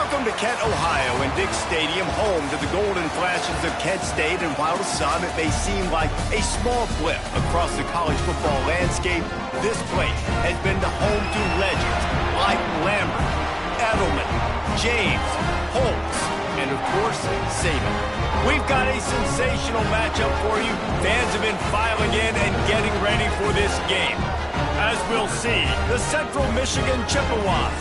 Welcome to Kent, Ohio, and Dick Stadium, home to the Golden Flashes of Kent State. And while to some it may seem like a small blip across the college football landscape, this place has been the home to legends like Lambert, Edelman, James, Holtz, and of course, Saban. We've got a sensational matchup for you. Fans have been filing in and getting ready for this game. As we'll see, the Central Michigan Chippewas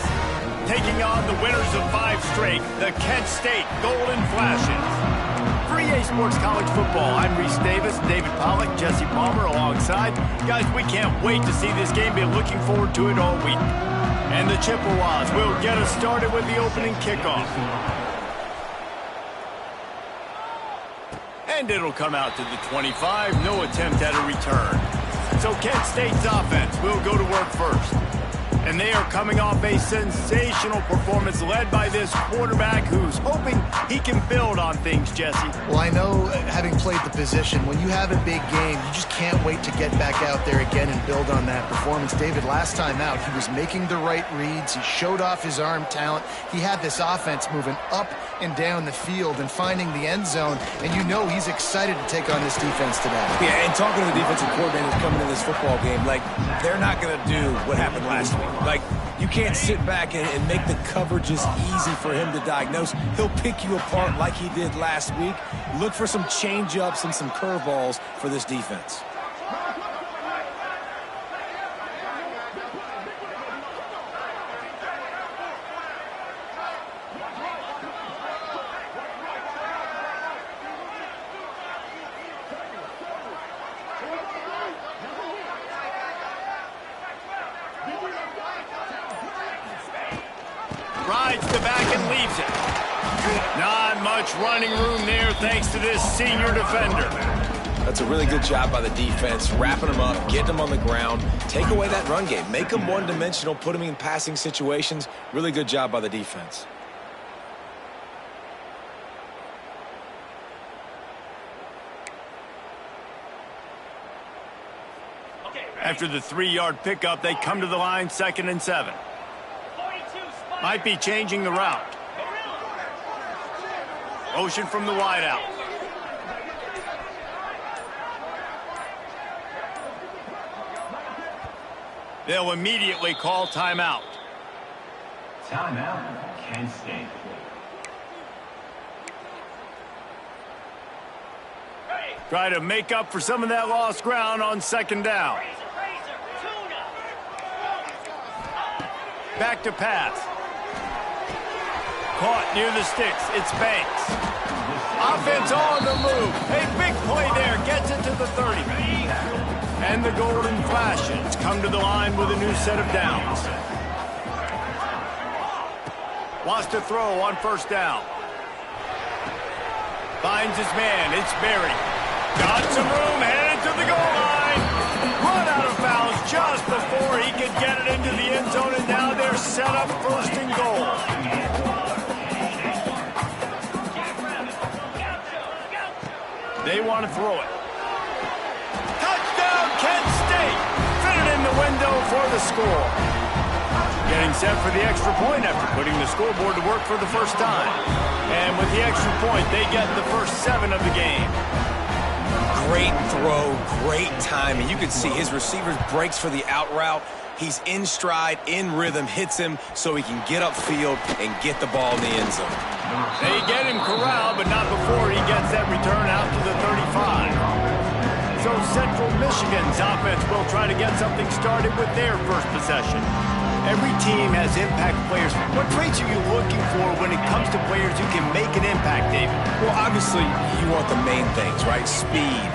taking on the winners of 5 straight, the Kent State Golden Flashes. For EA Sports College Football, I'm Reese Davis, David Pollack, Jesse Palmer alongside. Guys, we can't wait to see this game. Been looking forward to it all week. And the Chippewas will get us started with the opening kickoff. And it'll come out to the 25. No attempt at a return. So Kent State's offense will go to work first. And they are coming off a sensational performance led by this quarterback who's hoping he can build on things, Jesse. Well, I know, having played the position, when you have a big game, you just can't wait to get back out there again and build on that performance. David, last time out, he was making the right reads. He showed off his arm talent. He had this offense moving up and down the field and finding the end zone. And you know he's excited to take on this defense today. Yeah, and talking to the defensive coordinators coming in this football game, like, they're not going to do what happened last week. Like, you can't sit back and make the coverages easy for him to diagnose. He'll pick you apart like he did last week. Look for some change-ups and some curveballs for this defense. Rides the back and leaves it. Not much running room there thanks to this senior defender. That's a really good job by the defense, wrapping them up, getting them on the ground, take away that run game, make them one-dimensional, put them in passing situations. Really good job by the defense. After the 3-yard pickup, they come to the line 2nd and 7. Might be changing the route. Motion from the wideout. They'll immediately call timeout. Timeout, Kent State. Try to make up for some of that lost ground on 2nd down. Back to pass. Caught near the sticks. It's Banks. Offense on the move. A big play there. Gets it to the 30. And the Golden Flashes come to the line with a new set of downs. Wants to throw on 1st down. Finds his man. It's Berry. Got some room. Headed to the goal line. Run out of bounds just before he could get it into the end zone. And now they're set up 1st and goal. They want to throw it. Touchdown, Kent State! Fit it in the window for the score. Getting set for the extra point after putting the scoreboard to work for the first time. And with the extra point, they get the first 7 of the game. Great throw, great timing. You can see his receiver breaks for the out route. He's in stride, in rhythm, hits him so he can get upfield and get the ball in the end zone. They get him corralled, but not before he gets that return out to the 35. So Central Michigan's offense will try to get something started with their first possession. Every team has impact players. What traits are you looking for when it comes to players who can make an impact, David? Well, obviously, you want the main things, right? Speed,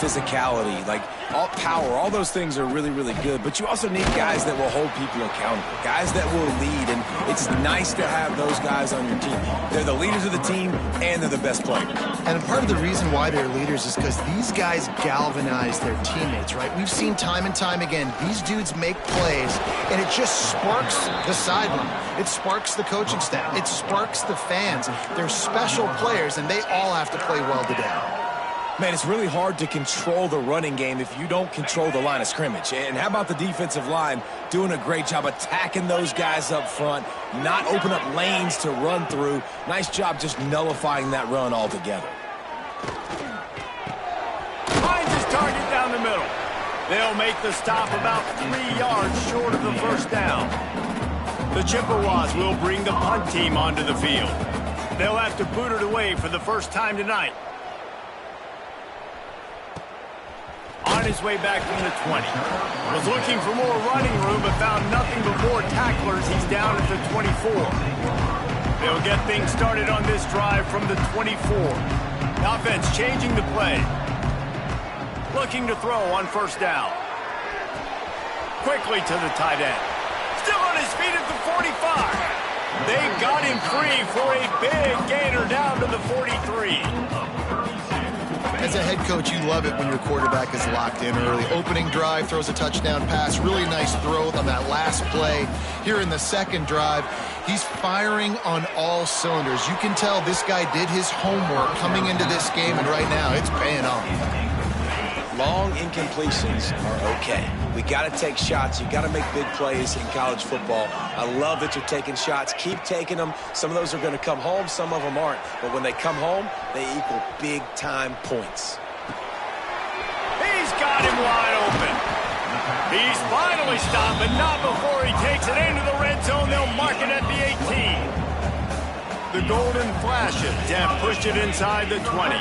physicality, like all power, all those things are really, really good. But you also need guys that will hold people accountable, guys that will lead. And it's nice to have those guys on your team. They're the leaders of the team, and they're the best players. And part of the reason why they're leaders is because these guys galvanize their teammates, right? We've seen time and time again, these dudes make plays, and it just sparks the sideline. It sparks the coaching staff. It sparks the fans. They're special players, and they all have to play well today. Man, it's really hard to control the running game if you don't control the line of scrimmage. And how about the defensive line doing a great job attacking those guys up front, not open up lanes to run through. Nice job just nullifying that run altogether. Finds his target down the middle. They'll make the stop about 3 yards short of the first down. The Chippewas will bring the punt team onto the field. They'll have to boot it away for the first time tonight. On his way back from the 20. Was looking for more running room, but found nothing but more tacklers. He's down at the 24. They'll get things started on this drive from the 24. Offense changing the play. Looking to throw on first down. Quickly to the tight end. Still on his feet at the 45. They got him free for a big gainer down to the 43. As a head coach, you love it when your quarterback is locked in early. Opening drive, throws a touchdown pass. Really nice throw on that last play. Here in the second drive, he's firing on all cylinders. You can tell this guy did his homework coming into this game, and right now it's paying off. Long incompletions are okay. We got to take shots. You got to make big plays in college football. I love that you're taking shots. Keep taking them. Some of those are going to come home. Some of them aren't. But when they come home, they equal big-time points. He's got him wide open. He's finally stopped, but not before he takes it into the red zone. They'll mark it at the 18. The Golden Flashes have pushed it inside the 20.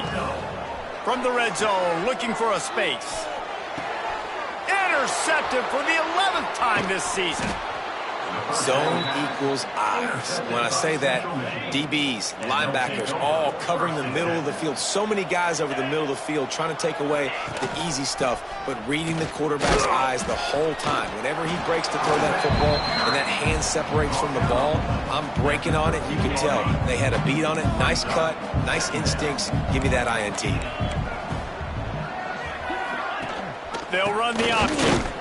From the red zone, looking for a space. Intercepted for the 11th time this season. Zone equals eyes. When I say that, DBs, linebackers, all covering the middle of the field. So many guys over the middle of the field trying to take away the easy stuff, but reading the quarterback's eyes the whole time. Whenever he breaks to throw that football and that hand separates from the ball, I'm breaking on it. You can tell they had a beat on it. Nice cut, nice instincts. Give me that INT. They'll run the option.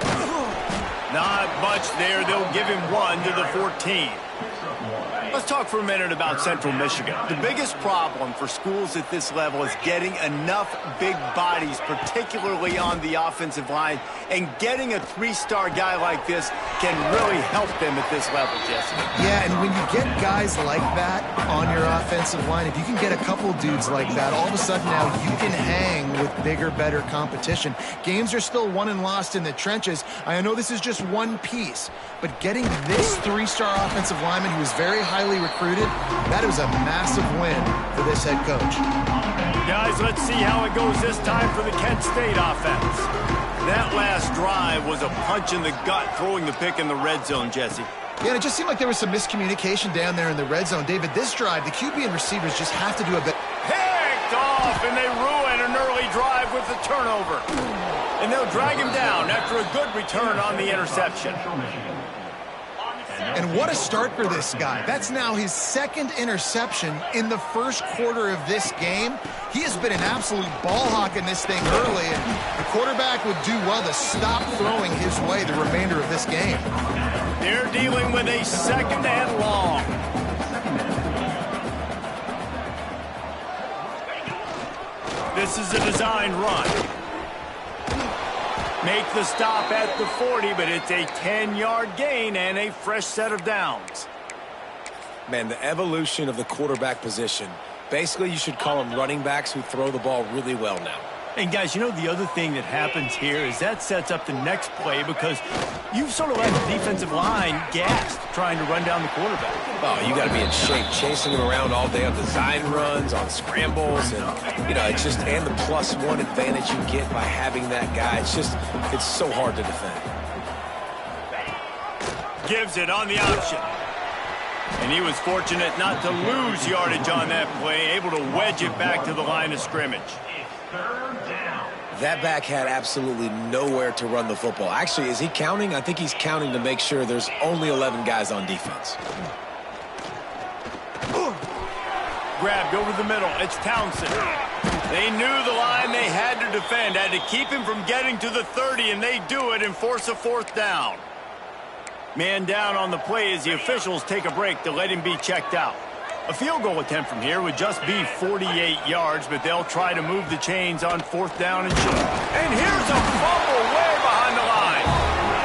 Not much there. They'll give him one to the 14. Let's talk for a minute about Central Michigan. The biggest problem for schools at this level is getting enough big bodies, particularly on the offensive line, and getting a three-star guy like this can really help them at this level, Jesse. Yeah, and when you get guys like that on your offensive line, if you can get a couple dudes like that, all of a sudden now you can hang with bigger, better competition. Games are still won and lost in the trenches. I know this is just one piece, but getting this three-star offensive lineman who is very highly recruited, that is a massive win for this head coach. Guys, let's see how it goes this time for the Kent State offense. That last drive was a punch in the gut, throwing the pick in the red zone, Jesse. Yeah, and it just seemed like there was some miscommunication down there in the red zone. David, this drive, the QB and receivers just have to do a bit. Picked off, and they ruin an early drive with the turnover. And they'll drag him down after a good return on the interception. And what a start for this guy. That's now his second interception in the first quarter of this game. He has been an absolute ball hawk in this thing early, and the quarterback would do well to stop throwing his way the remainder of this game. They're dealing with a second and long. This is a designed run. Make the stop at the 40, but it's a 10-yard gain and a fresh set of downs. Man, the evolution of the quarterback position. Basically, you should call them running backs who throw the ball really well now. And guys, you know the other thing that happens here is that sets up the next play because you've sort of let the defensive line gassed trying to run down the quarterback. Oh, you got to be in shape, chasing him around all day on design runs, on scrambles, and, you know, it's just, and the +1 advantage you get by having that guy. It's so hard to defend. Gives it on the option. And he was fortunate not to lose yardage on that play, able to wedge it back to the line of scrimmage. That back had absolutely nowhere to run the football. Actually, is he counting? I think he's counting to make sure there's only 11 guys on defense. Grabbed over the middle. It's Townsend. They knew the line they had to defend, had to keep him from getting to the 30, and they do it and force a fourth down. Man down on the play as the officials take a break to let him be checked out. A field goal attempt from here would just be 48 yards, but they'll try to move the chains on 4th down and short. And here's a fumble way behind the line.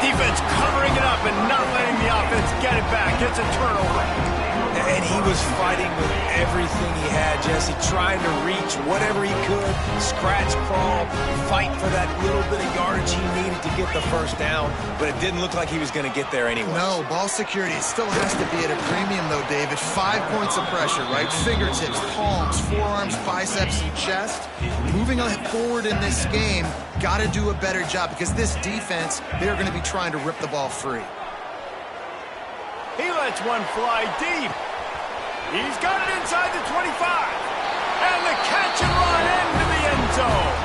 Defense covering it up and not letting the offense get it back. It's a turnover. And he was fighting with everything he had, Jesse, trying to reach whatever he could, scratch, crawl, fight for that little bit of yardage he needed to get the first down, but it didn't look like he was going to get there anyway. No, ball security still has to be at a premium, though, David. 5 points of pressure, right? Fingertips, palms, forearms, biceps, and chest. Moving forward in this game, got to do a better job because this defense, they're going to be trying to rip the ball free. He lets one fly deep. He's got it inside the 25. And the catch and run into the end zone.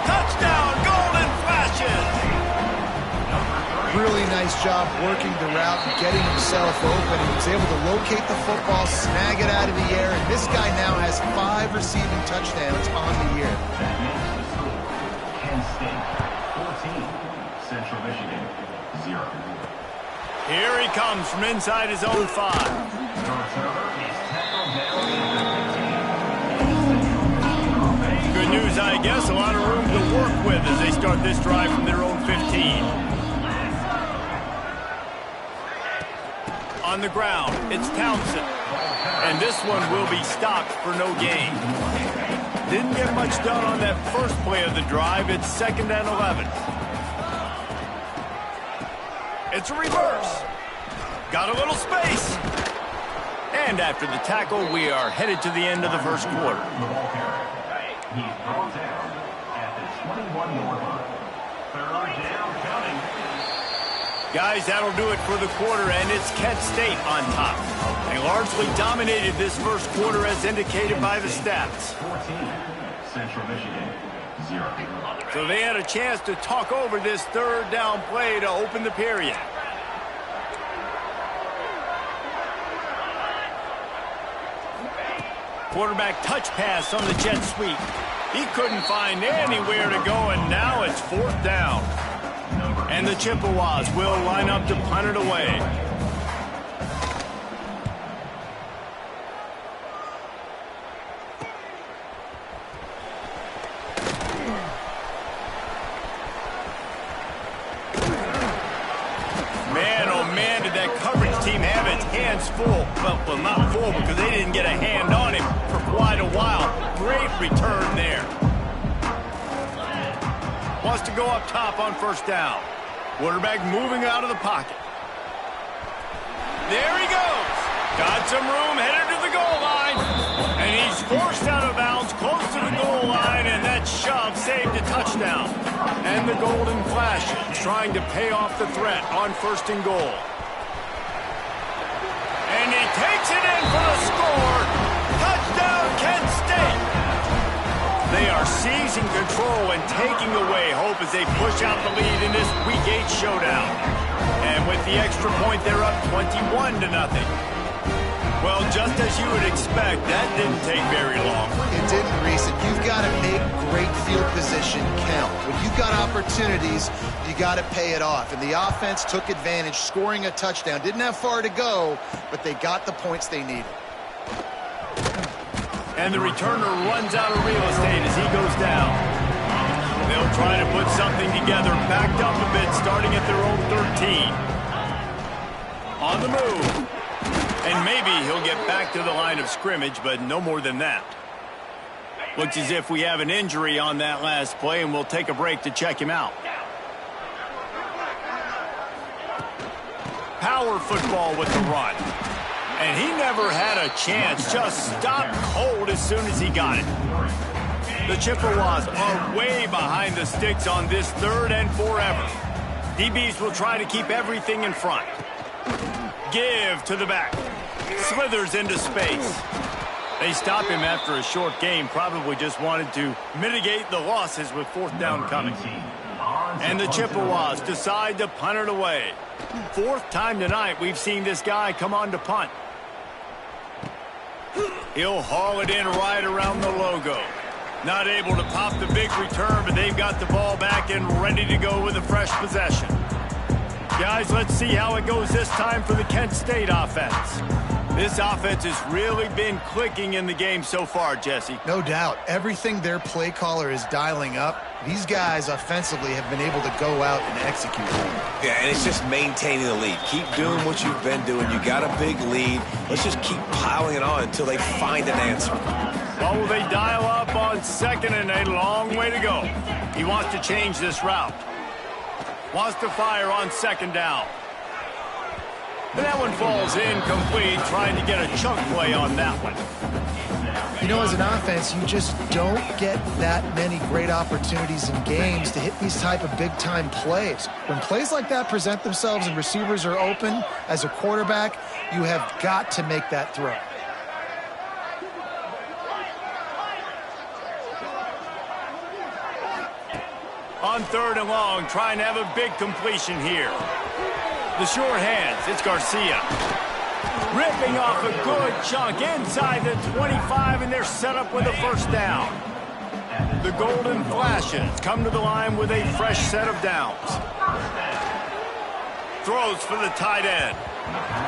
Touchdown, Golden Flashes. Really nice job working the route and getting himself open. He was able to locate the football, snag it out of the air, and this guy now has 5 receiving touchdowns on the year. Kent State, 14. Central Michigan, 0. Here he comes from inside his own 5. Good news, I guess. A lot of room to work with as they start this drive from their own 15. On the ground, it's Townsend. And this one will be stopped for no gain. Didn't get much done on that first play of the drive. It's 2nd and 11. It's a reverse. Got a little space. And after the tackle, we are headed to the end of the first quarter. He's brought down at the 21-yard line. 3rd down coming. Guys, that'll do it for the quarter, and it's Kent State on top. They largely dominated this first quarter as indicated by the stats. 14. Central Michigan, 0. So they had a chance to talk over this 3rd down play to open the period. Quarterback touch pass on the jet sweep. He couldn't find anywhere to go, and now it's 4th down. And the Chippewas will line up to punt it away. Man, oh man, did that coverage team have its hands full. Well, not full because they didn't get a hand on him for quite a while. Great return there. Wants to go up top on 1st down. Quarterback moving out of the pocket. There he goes. Got some room, headed to the goal line. And he's forced out of bounds close to the goal line, and that shove saved a touchdown. And the Golden Flashes trying to pay off the threat on 1st and goal. And he takes it in for the score. Touchdown, Kent State. They are seizing control and taking away hope as they push out the lead in this Week 8 showdown. And with the extra point, they're up 21-0. Well, just as you would expect, that didn't take very long. It didn't, Reese, and you've got to make great field position count. When you've got opportunities, you got to pay it off. And the offense took advantage, scoring a touchdown. Didn't have far to go, but they got the points they needed. And the returner runs out of real estate as he goes down. They'll try to put something together, backed up a bit, starting at their own 13. On the move. And maybe he'll get back to the line of scrimmage, but no more than that. Looks as if we have an injury on that last play, and we'll take a break to check him out. Power football with the run. And he never had a chance, just stopped cold as soon as he got it. The Chippewas are way behind the sticks on this 3rd and forever. DBs will try to keep everything in front. Give to the back. Slithers into space. They stop him after a short game, probably just wanted to mitigate the losses with 4th down coming. And the Chippewas decide to punt it away. 4th time tonight we've seen this guy come on to punt. He'll haul it in right around the logo. Not able to pop the big return, but they've got the ball back and ready to go with a fresh possession. Guys, let's see how it goes this time for the Kent State offense. This offense has really been clicking in the game so far, Jesse. No doubt. Everything their play caller is dialing up, these guys offensively have been able to go out and execute. Yeah, and it's just maintaining the lead. Keep doing what you've been doing. You got a big lead. Let's just keep piling it on until they find an answer. Well, will they dial up on second and a long way to go? He wants to change this route. Wants to fire on second down. And that one falls incomplete, trying to get a chunk play on that one. You know, as an offense, you just don't get that many great opportunities in games to hit these type of big-time plays. When plays like that present themselves and receivers are open, as a quarterback, you have got to make that throw. On third and long, trying to have a big completion here. The sure hands, it's Garcia. Ripping off a good chunk inside the 25, and they're set up with a first down. The Golden Flashes come to the line with a fresh set of downs. Throws for the tight end.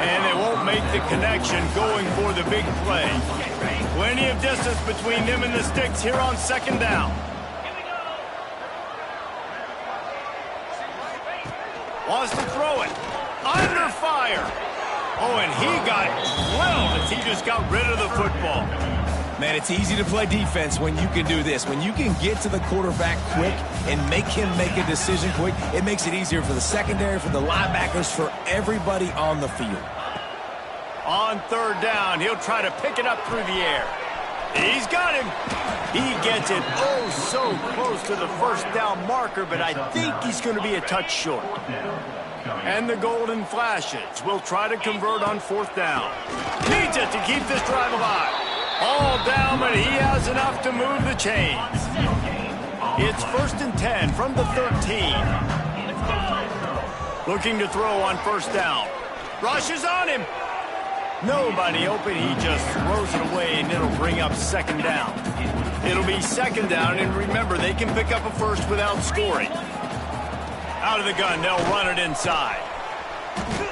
And they won't make the connection going for the big play. Plenty of distance between them and the sticks here on second down. Wants to throw it. Under fire. Oh, and he got drilled as he just got rid of the football. Man, it's easy to play defense when you can do this. When you can get to the quarterback quick and make him make a decision quick, it makes it easier for the secondary, for the linebackers, for everybody on the field. On third down, he'll try to pick it up through the air. He's got him. He gets it oh so close to the first down marker, but I think he's going to be a touch short. And the Golden Flashes will try to convert on fourth down. Needs it to keep this drive alive. All down, but he has enough to move the chains. It's 1st and 10 from the 13. Looking to throw on first down. Rushes on him. Nobody open. He just throws it away, and it'll bring up second down. It'll be second down, and remember, they can pick up a first without scoring. Out of the gun, they'll run it inside.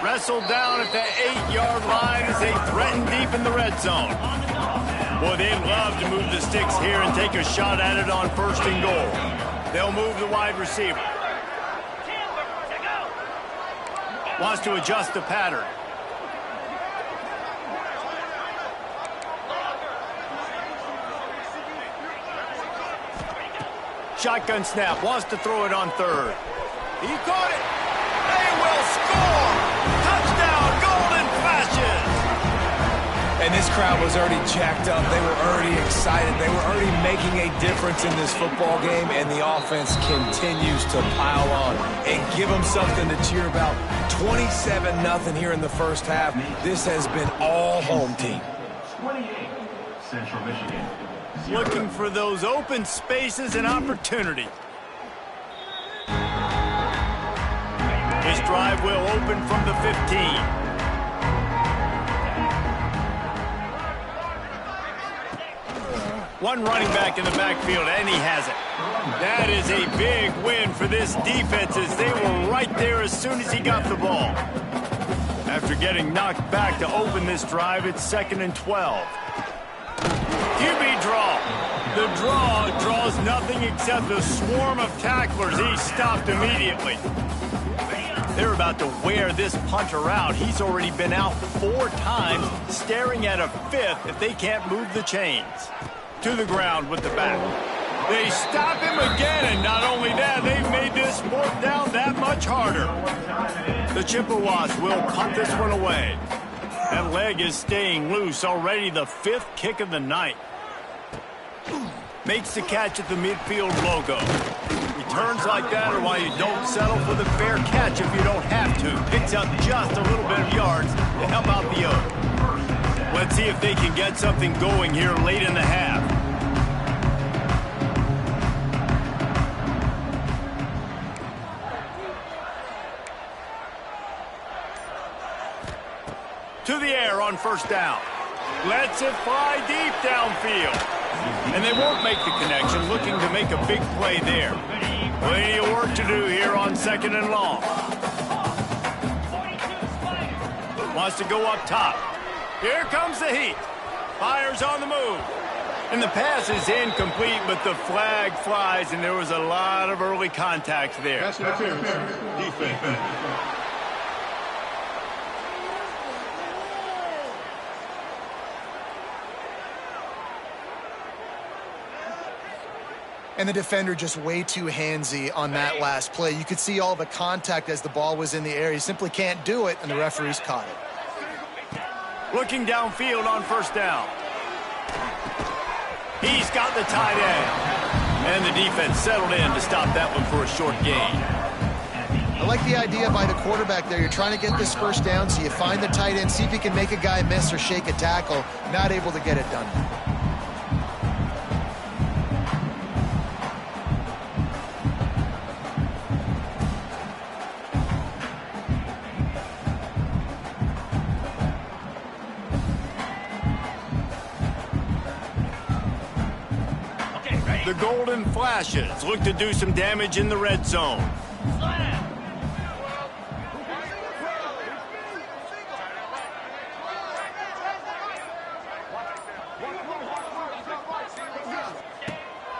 Wrestled down at the 8-yard line as they threaten deep in the red zone. Boy, they'd love to move the sticks here and take a shot at it on first and goal. They'll move the wide receiver. Wants to adjust the pattern. Shotgun snap, wants to throw it on third. He caught it. They will score. Touchdown, Golden Flashes. And this crowd was already jacked up. They were already excited. They were already making a difference in this football game, and the offense continues to pile on and give them something to cheer about. 27-0 here in the first half. This has been all home team. 28, Central Michigan. Looking for those open spaces and opportunity. His drive will open from the 15. One running back in the backfield, and he has it. That is a big win for this defense as they were right there as soon as he got the ball. After getting knocked back to open this drive, it's 2nd and 12. QB draw. The draw draws nothing except a swarm of tacklers. He's stopped immediately. They're about to wear this punter out. He's already been out 4 times, staring at a 5th if they can't move the chains. To the ground with the back. They stop him again, and not only that, they've made this 4th down that much harder. The Chippewas will punt this one away. That leg is staying loose, already the 5th kick of the night. Makes the catch at the midfield logo. Returns like that are why you don't settle for the fair catch if you don't have to. Picks up just a little bit of yards to help out the Oak. Let's see if they can get something going here late in the half. To the air on first down. Lets it fly deep downfield. And they won't make the connection, looking to make a big play there. Plenty of work to do here on 2nd and long. Wants to go up top. Here comes the heat. Fires on the move. And the pass is incomplete, but the flag flies, and there was a lot of early contact there. Pass interference. Defense. And the defender just way too handsy on that last play. You could see all the contact as the ball was in the air. He simply can't do it, and the referees caught it. Looking downfield on first down. He's got the tight end. And the defense settled in to stop that one for a short gain. I like the idea by the quarterback there. You're trying to get this first down, so you find the tight end, see if you can make a guy miss or shake a tackle. Not able to get it done. The Golden Flashes look to do some damage in the red zone.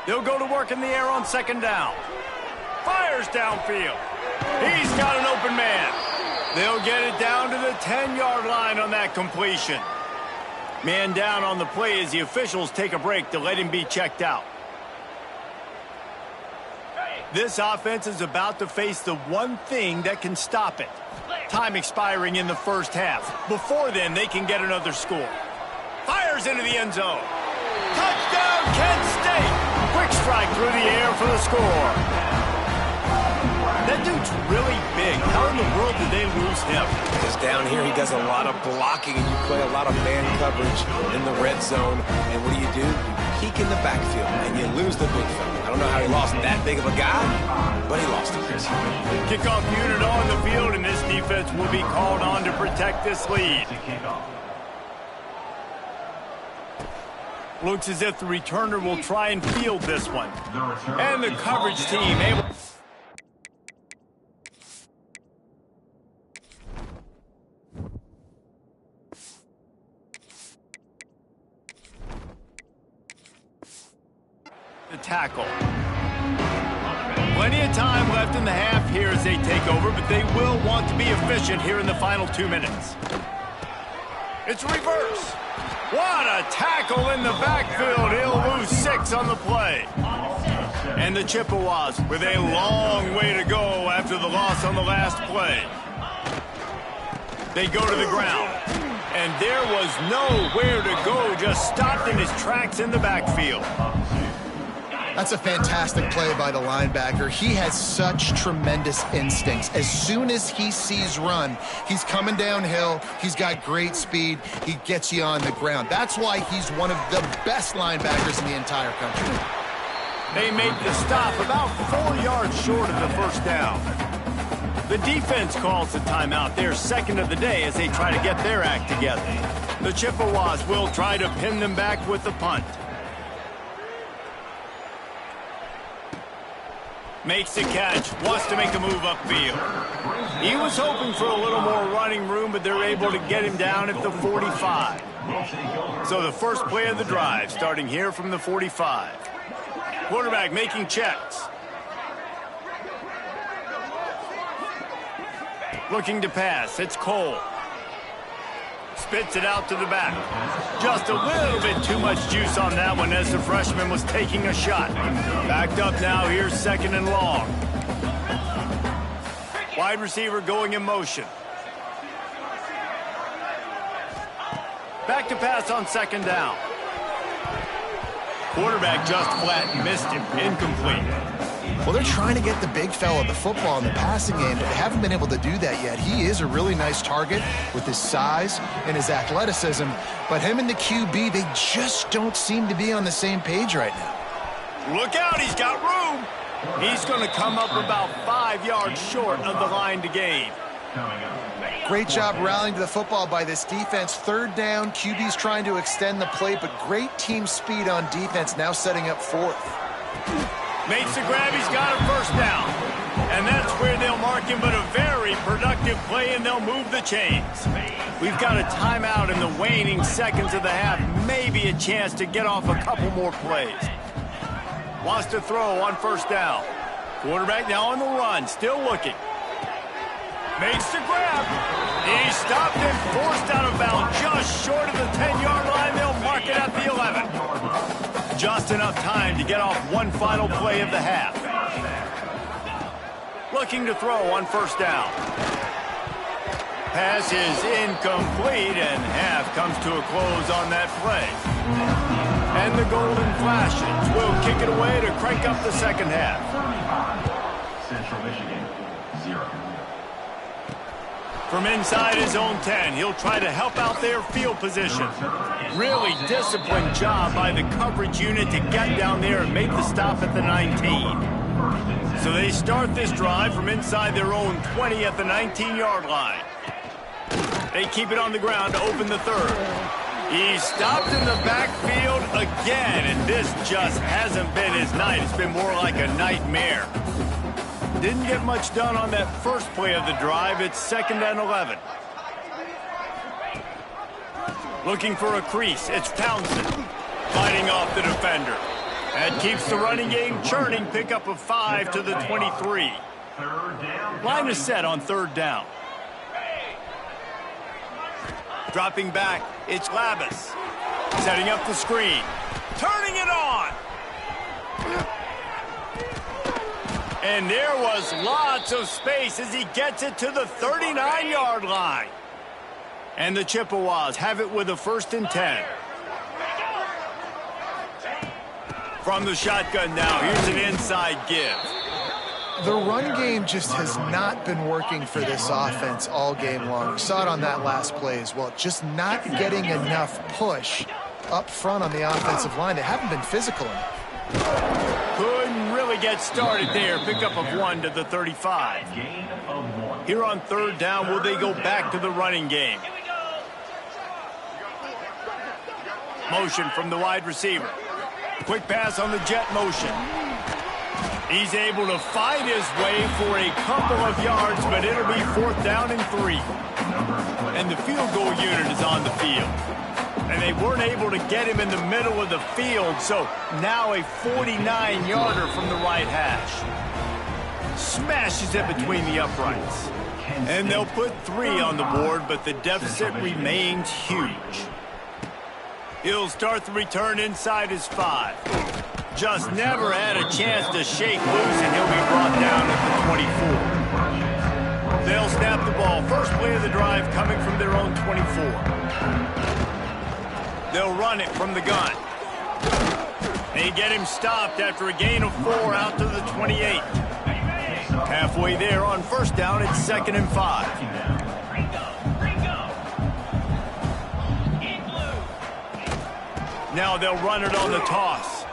They'll go to work in the air on second down. Fires downfield. He's got an open man. They'll get it down to the 10-yard line on that completion. Man down on the play as the officials take a break to let him be checked out. This offense is about to face the one thing that can stop it. Time expiring in the first half. Before then, they can get another score. Fires into the end zone. Touchdown, Kent State! Quick strike through the air for the score. That dude's really big. How in the world did they lose him? Because down here, he does a lot of blocking, and you play a lot of man coverage in the red zone. And what do? You peek in the backfield, and you lose the big fella. I don't know how he lost that big of a guy, but he lost it. Kickoff unit on the field, and this defense will be called on to protect this lead. Looks as if the returner will try and field this one. And the coverage team able... to tackle. Plenty of time left in the half here as they take over, but they will want to be efficient here in the final 2 minutes. It's reverse. What a tackle in the backfield. He'll lose 6 on the play. And the Chippewas with a long way to go after the loss on the last play. They go to the ground. And there was nowhere to go, just stopped in his tracks in the backfield. That's a fantastic play by the linebacker. He has such tremendous instincts. As soon as he sees run, he's coming downhill. He's got great speed. He gets you on the ground. That's why he's one of the best linebackers in the entire country. They make the stop about 4 yards short of the first down. The defense calls the timeout. They're second of the day as they try to get their act together. The Chippewas will try to pin them back with the punt. Makes the catch, wants to make a move upfield. He was hoping for a little more running room, but they're able to get him down at the 45. So the first play of the drive, starting here from the 45. Quarterback making checks. Looking to pass, it's Cole. Spits it out to the back. Just a little bit too much juice on that one as the freshman was taking a shot. Backed up now, here's second and long. Wide receiver going in motion. Back to pass on second down. Quarterback just flat missed him, incomplete. Well, they're trying to get the big fella the football in the passing game, but they haven't been able to do that yet. He is a really nice target with his size and his athleticism, but him and the QB, they just don't seem to be on the same page right now. Look out, he's got room. He's going to come up about 5 yards short of the line to gain. Great job rallying to the football by this defense. Third down, QB's trying to extend the play, but great team speed on defense, now setting up fourth. Makes the grab, he's got a first down. And that's where they'll mark him, but a very productive effective play, and they'll move the chains. We've got a timeout in the waning seconds of the half. Maybe a chance to get off a couple more plays. Wants to throw on first down. Quarterback now on the run, still looking. Makes the grab. He stopped and forced out of bounds just short of the 10-yard line. They'll mark it at the 11. Just enough time to get off one final play of the half. Looking to throw on first down. Pass is incomplete, and half comes to a close on that play. And the Golden Flashes will kick it away to crank up the second half. Central Michigan, 0. From inside his own 10, he'll try to help out their field position. Really disciplined job by the coverage unit to get down there and make the stop at the 19. So they start this drive from inside their own 20 at the 19-yard line. They keep it on the ground to open the third. He stopped in the backfield again, and this just hasn't been his night. It's been more like a nightmare. Didn't get much done on that first play of the drive. It's 2nd and 11. Looking for a crease. It's Townsend fighting off the defender. That keeps the running game churning. Pickup of 5 to the 23. Line is set on third down. Dropping back, it's Labus. Setting up the screen. Turning it on. And there was lots of space as he gets it to the 39-yard line. And the Chippewas have it with a 1st and 10. From the shotgun now, here's an inside give. The run game just has not been working for this offense all game long. You saw it on that last play as well. Just not getting enough push up front on the offensive line. They haven't been physical enough. Couldn't really get started there. Pickup of 1 to the 35. Here on third down, will they go back to the running game? Motion from the wide receiver. Quick pass on the jet motion. He's able to fight his way for a couple of yards, but it'll be 4th down and 3. And the field goal unit is on the field. And they weren't able to get him in the middle of the field, so now a 49-yarder from the right hash. Smashes it between the uprights. And they'll put 3 on the board, but the deficit remains huge. He'll start the return inside his 5. Just never had a chance to shake loose, and he'll be brought down at the 24. They'll snap the ball. First play of the drive coming from their own 24. They'll run it from the gun. They get him stopped after a gain of 4 out to the 28. Halfway there on first down, it's 2nd and 5. Now they'll run it on the toss.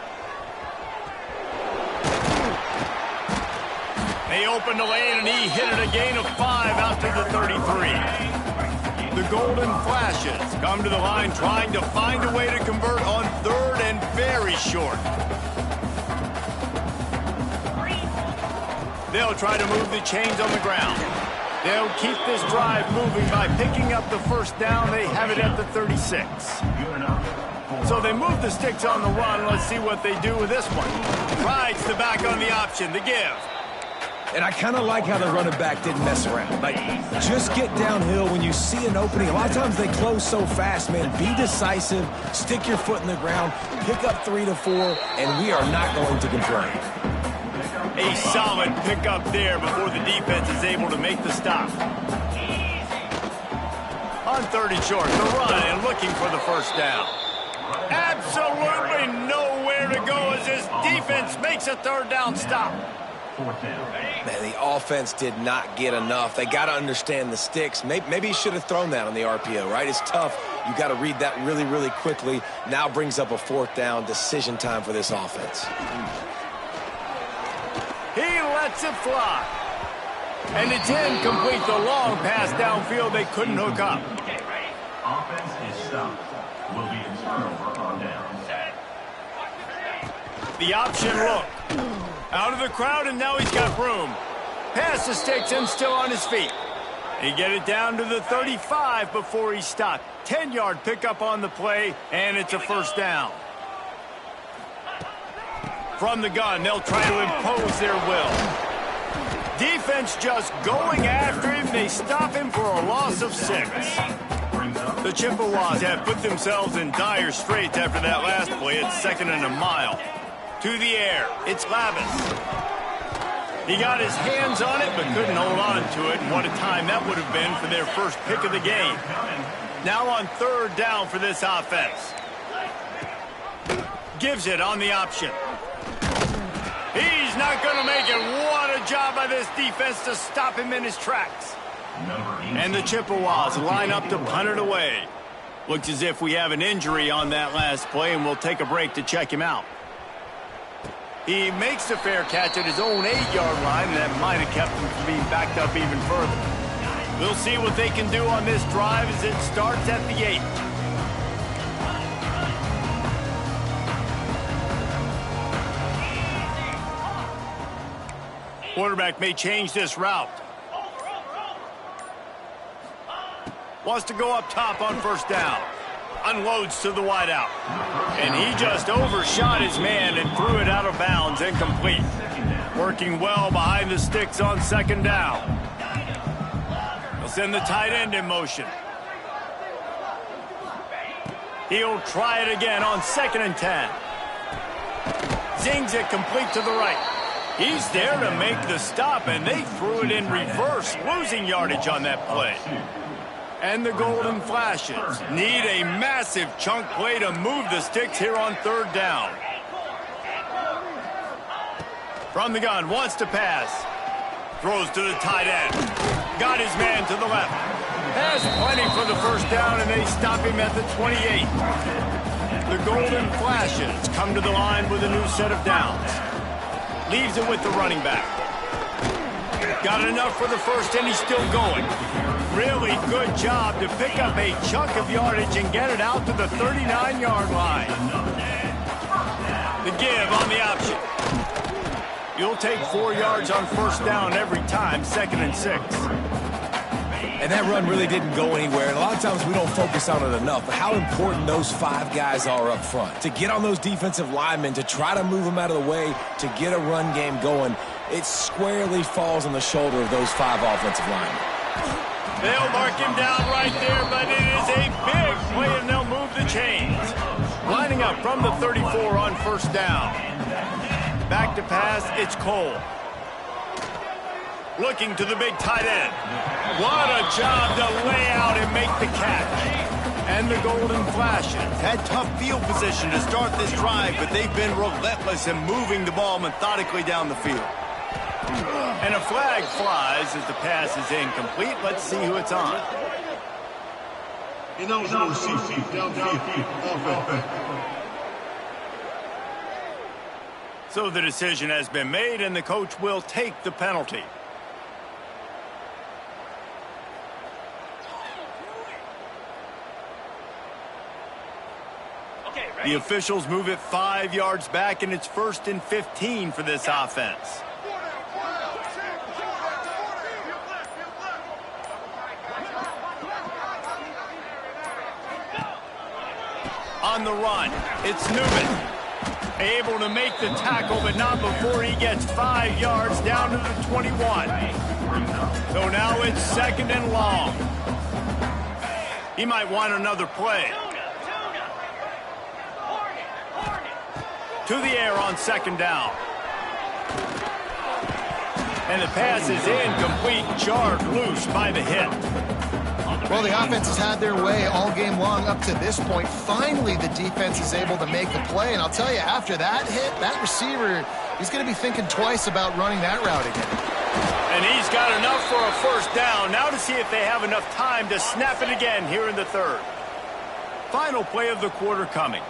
They opened the lane, and he hit it a gain of 5 out to the 33. The Golden Flashes come to the line trying to find a way to convert on 3rd and very short. They'll try to move the chains on the ground. They'll keep this drive moving by picking up the 1st down. They have it at the 36. So they move the sticks on the run. Let's see what they do with this one. Rides the back on the option, the give. And I kind of like how the running back didn't mess around. Like, just get downhill when you see an opening. A lot of times they close so fast, man. Be decisive, stick your foot in the ground, pick up 3 to 4, and we are not going to complain. A solid pickup there before the defense is able to make the stop. On 3rd and short, the run and looking for the 1st down. Absolutely nowhere to go as this defense makes a 3rd down stop. Man, the offense did not get enough. They got to understand the sticks. Maybe he should have thrown that on the RPO, right? It's tough. You got to read that really, really quickly. Now brings up a 4th down decision time for this offense. He lets it fly. And it's incomplete. The long pass downfield they couldn't hook up. Offense is stopped. Will be a turnover on down. The option look. Out of the crowd, and now he's got room. Pass the sticks and still on his feet. He get it down to the 35 before he stopped. 10-yard pickup on the play, and it's a first down. From the gun, they'll try to impose their will. Defense just going after him. They stop him for a loss of 6. The Chippewas have put themselves in dire straits after that last play. It's 2nd and a mile. To the air, it's Lavis. He got his hands on it, but couldn't hold on to it. And what a time that would have been for their first pick of the game. Now on 3rd down for this offense. Gives it on the option. He's not going to make it. What a job by this defense to stop him in his tracks. And the Chippewas line up to punt it away. Looks as if we have an injury on that last play, and we'll take a break to check him out. He makes the fair catch at his own 8-yard line, and that might have kept him from being backed up even further. We'll see what they can do on this drive as it starts at the 8. Quarterback may change this route. Wants to go up top on 1st down. Unloads to the wideout. And he just overshot his man and threw it out of bounds, incomplete. Working well behind the sticks on 2nd down. They'll send the tight end in motion. He'll try it again on 2nd and 10. Zings it complete to the right. He's there to make the stop, and they threw it in reverse, losing yardage on that play. And the Golden Flashes need a massive chunk play to move the sticks here on 3rd down. From the gun, wants to pass. Throws to the tight end. Got his man to the left. Has plenty for the 1st down, and they stop him at the 28. The Golden Flashes come to the line with a new set of downs. Leaves it with the running back. Got enough for the 1st, and he's still going. Really good job to pick up a chunk of yardage and get it out to the 39-yard line. The give on the option. You'll take 4 yards on 1st down every time, 2nd and 6. And that run really didn't go anywhere. And a lot of times we don't focus on it enough, but how important those 5 guys are up front. To get on those defensive linemen, to try to move them out of the way, to get a run game going, it squarely falls on the shoulder of those 5 offensive linemen. They'll mark him down right there, but it is a big play, and they'll move the chains. Lining up from the 34 on 1st down. Back to pass, it's Cole. Looking to the big tight end. What a job to lay out and make the catch. And the Golden Flashes had tough field position to start this drive, but they've been relentless in moving the ball methodically down the field. And a flag flies as the pass is incomplete. Let's see who it's on. So the decision has been made, and the coach will take the penalty. The officials move it 5 yards back, and it's 1st and 15 for this offense. On the run, it's Newman. Able to make the tackle, but not before he gets 5 yards down to the 21. So now it's 2nd and long. He might want another play. To the air on 2nd down. And the pass is incomplete, jarred loose by the hit. Well, the offense has had their way all game long up to this point. Finally, the defense is able to make a play. And I'll tell you, after that hit, that receiver, he's going to be thinking twice about running that route again. And he's got enough for a 1st down. Now to see if they have enough time to snap it again here in the 3rd. Final play of the quarter coming.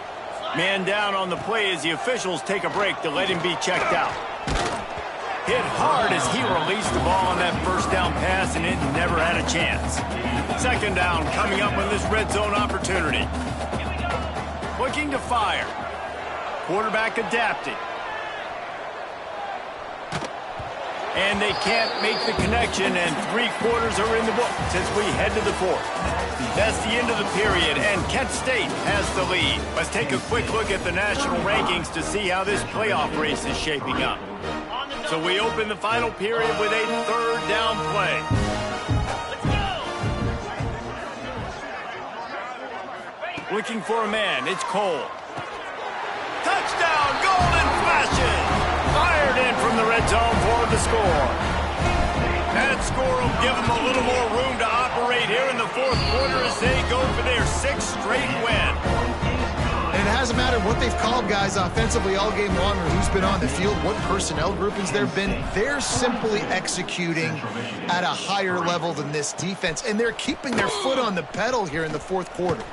Man down on the play as the officials take a break to let him be checked out. Hit hard as he released the ball on that 1st down pass, and it never had a chance. 2nd down coming up on this red zone opportunity. Looking to fire. Quarterback adapting. And they can't make the connection, and 3 quarters are in the books as we head to the 4th. That's the end of the period, and Kent State has the lead. Let's take a quick look at the national rankings to see how this playoff race is shaping up. So we open the final period with a 3rd down play. Looking for a man, it's Cole. Touchdown, Golden Flashes! Fired in from the red zone for the score. That score will give them a little more room to operate here in the 4th quarter as they go for their 6th straight win. And it hasn't mattered what they've called, guys, offensively all game long or who's been on the field, what personnel groupings there have been. They're simply executing at a higher level than this defense, and they're keeping their foot on the pedal here in the 4th quarter.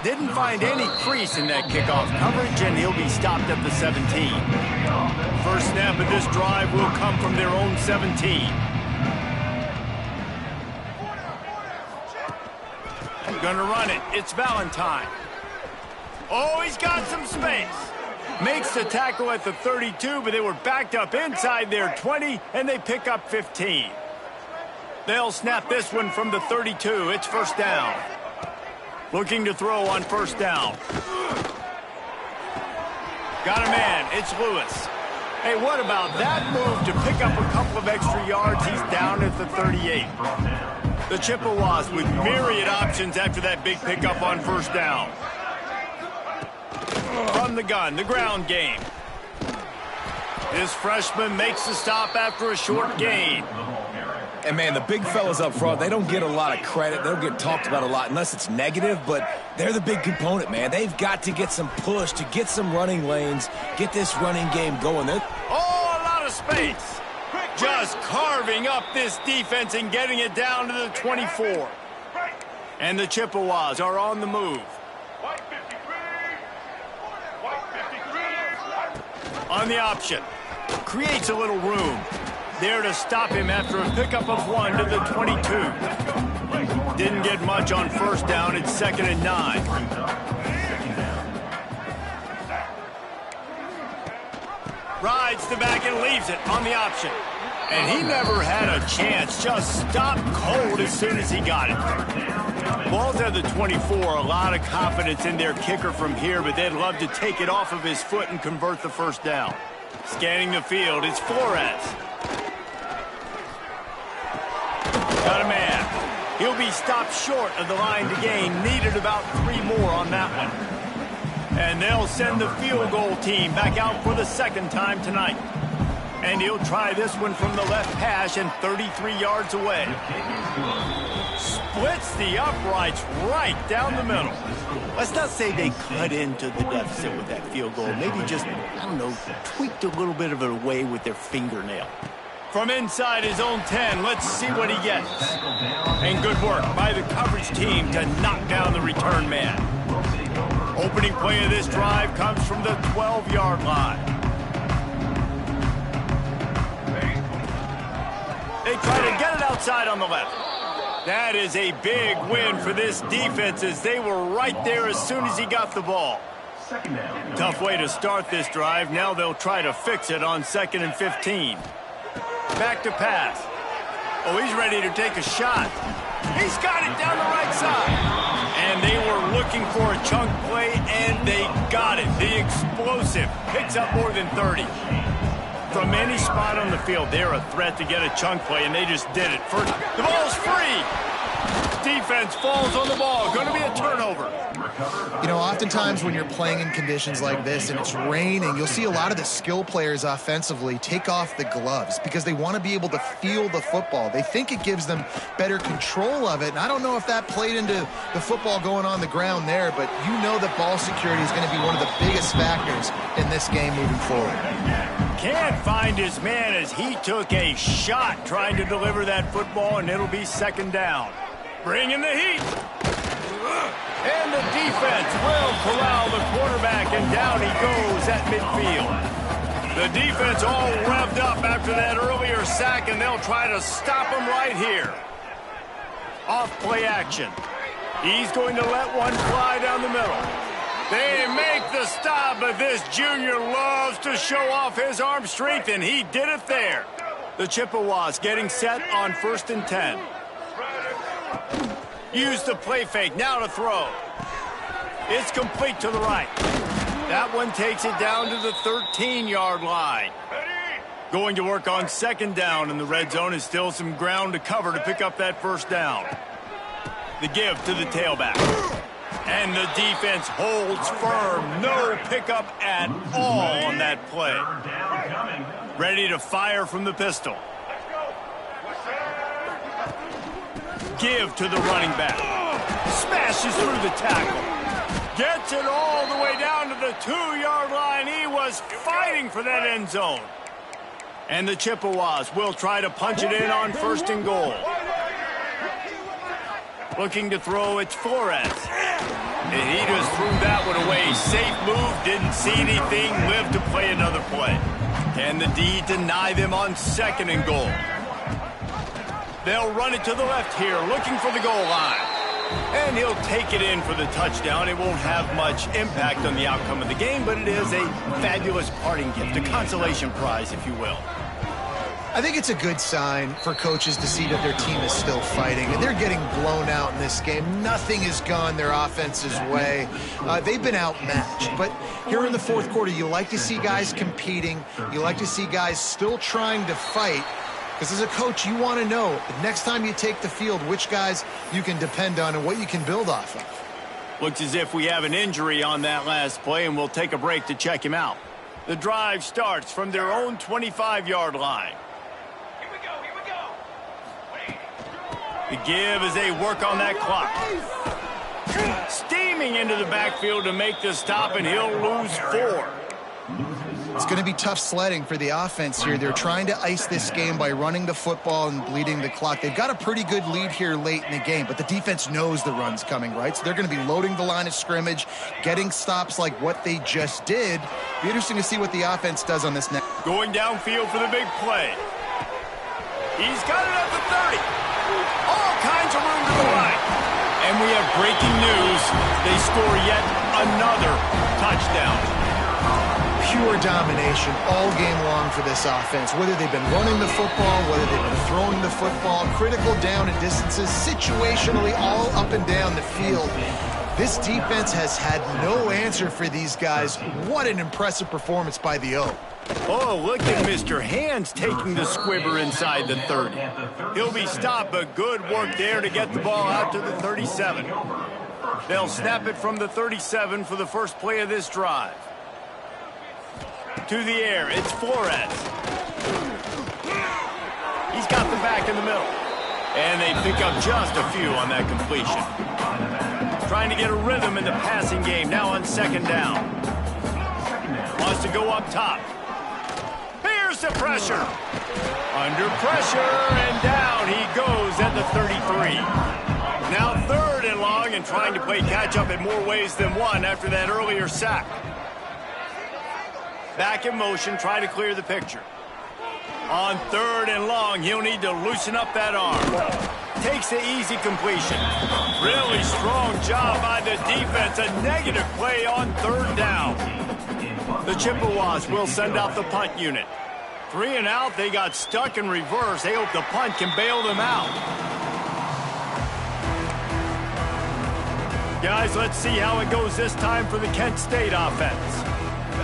Didn't find any crease in that kickoff coverage, and he'll be stopped at the 17. First snap of this drive will come from their own 17. Gonna run it. It's Valentine. Oh, he's got some space. Makes the tackle at the 32, but they were backed up inside their 20, and they pick up 15. They'll snap this one from the 32. It's first down. Looking to throw on first down. Got a man. It's Lewis. Hey, what about that move to pick up a couple of extra yards? He's down at the 38. The Chippewas with myriad options after that big pickup on first down. From the gun, the ground game. This freshman makes the stop after a short gain. And, man, the big fellas up front, they don't get a lot of credit. They don't get talked about a lot unless it's negative, but they're the big component, man. They've got to get some push, to get some running lanes, get this running game going. Oh, a lot of space. Just carving up this defense and getting it down to the 24. And the Chippewas are on the move. On the option. Creates a little room. There to stop him after a pickup of 1 to the 22. Didn't get much on first down. It's 2nd and 9. Rides the back and leaves it on the option. And he never had a chance. Just stopped cold as soon as he got it. Ball's at the 24. A lot of confidence in their kicker from here, but they'd love to take it off of his foot and convert the first down. Scanning the field, it's Flores. Got a man. He'll be stopped short of the line to gain. Needed about 3 more on that one. And they'll send the field goal team back out for the 2nd time tonight. And he'll try this one from the left hash and 33 yards away. Splits the uprights right down the middle. Let's not say they cut into the deficit with that field goal. Maybe just, I don't know, tweaked a little bit of it away with their fingernail. From inside his own 10, let's see what he gets. And good work by the coverage team to knock down the return man. Opening play of this drive comes from the 12-yard line. They try to get it outside on the left. That is a big win for this defense as they were right there as soon as he got the ball. Tough way to start this drive. Now they'll try to fix it on 2nd and 15. Back to pass. Oh, he's ready to take a shot. He's got it down the right side. And they were looking for a chunk play, and they got it. The explosive picks up more than 30. From any spot on the field, they're a threat to get a chunk play, and they just did it. First, the ball's free. Defense falls on the ball. Going to be a turnover. You know, oftentimes when you're playing in conditions like this and it's raining, you'll see a lot of the skill players offensively take off the gloves because they want to be able to feel the football. They think it gives them better control of it, and I don't know if that played into the football going on the ground there, but you know that ball security is going to be one of the biggest factors in this game moving forward. Can't find his man as he took a shot trying to deliver that football, and it'll be 2nd down. Bring in the heat. And the defense will corral the quarterback, and down he goes at midfield. The defense all revved up after that earlier sack, and they'll try to stop him right here. Off play action. He's going to let one fly down the middle. They make the stop, but this junior loves to show off his arm strength, and he did it there. The Chippewas getting set on 1st and 10. Use the play fake, now to throw. It's complete to the right. That one takes it down to the 13-yard line. Going to work on 2nd down, and the red zone is still some ground to cover to pick up that 1st down. The give to the tailback. And the defense holds firm. No pickup at all on that play. Ready to fire from the pistol. Give to the running back. Smashes through the tackle. Gets it all the way down to the 2-yard line. He was fighting for that end zone. And the Chippewas will try to punch it in on 1st and goal. Looking to throw, it's Flores. And he just threw that one away. Safe move, didn't see anything, lived to play another play. Can the D deny them on 2nd and goal? They'll run it to the left here, looking for the goal line. And he'll take it in for the touchdown. It won't have much impact on the outcome of the game, but it is a fabulous parting gift, a consolation prize, if you will. I think it's a good sign for coaches to see that their team is still fighting. And they're getting blown out in this game. Nothing has gone their offense's way. They've been outmatched. But here in the 4th quarter, you like to see guys competing. You like to see guys still trying to fight. Because as a coach, you want to know the next time you take the field, which guys you can depend on and what you can build off of. Looks as if we have an injury on that last play, and we'll take a break to check him out. The drive starts from their own 25-yard line. The give as they work on that clock. Steaming into the backfield to make the stop, and he'll lose 4. It's going to be tough sledding for the offense here. They're trying to ice this game by running the football and bleeding the clock. They've got a pretty good lead here late in the game, but the defense knows the run's coming, right? So they're going to be loading the line of scrimmage, getting stops like what they just did. Be interesting to see what the offense does on this next. Going downfield for the big play. He's got it at the 30. All kinds of room to the right. And we have breaking news. They score yet another touchdown. Pure domination all game long for this offense. Whether they've been running the football, whether they've been throwing the football, critical down and distances, situationally all up and down the field. This defense has had no answer for these guys. What an impressive performance by the O. Oh, look at Mr. Hands taking the squibber inside the 30. He'll be stopped, but good work there to get the ball out to the 37. They'll snap it from the 37 for the first play of this drive. To the air, it's Flores. He's got the back in the middle. And they pick up just a few on that completion. Trying to get a rhythm in the passing game, now on 2nd down. Wants to go up top. Here's the pressure. Under pressure, and down he goes at the 33. Now 3rd and long, and trying to play catch-up in more ways than one after that earlier sack. Back in motion, try to clear the picture. On 3rd and long, he'll need to loosen up that arm. Takes the easy completion. Really strong job by the defense. A negative play on 3rd down. The Chippewas will send out the punt unit. 3 and out, they got stuck in reverse. They hope the punt can bail them out. Guys, let's see how it goes this time for the Kent State offense.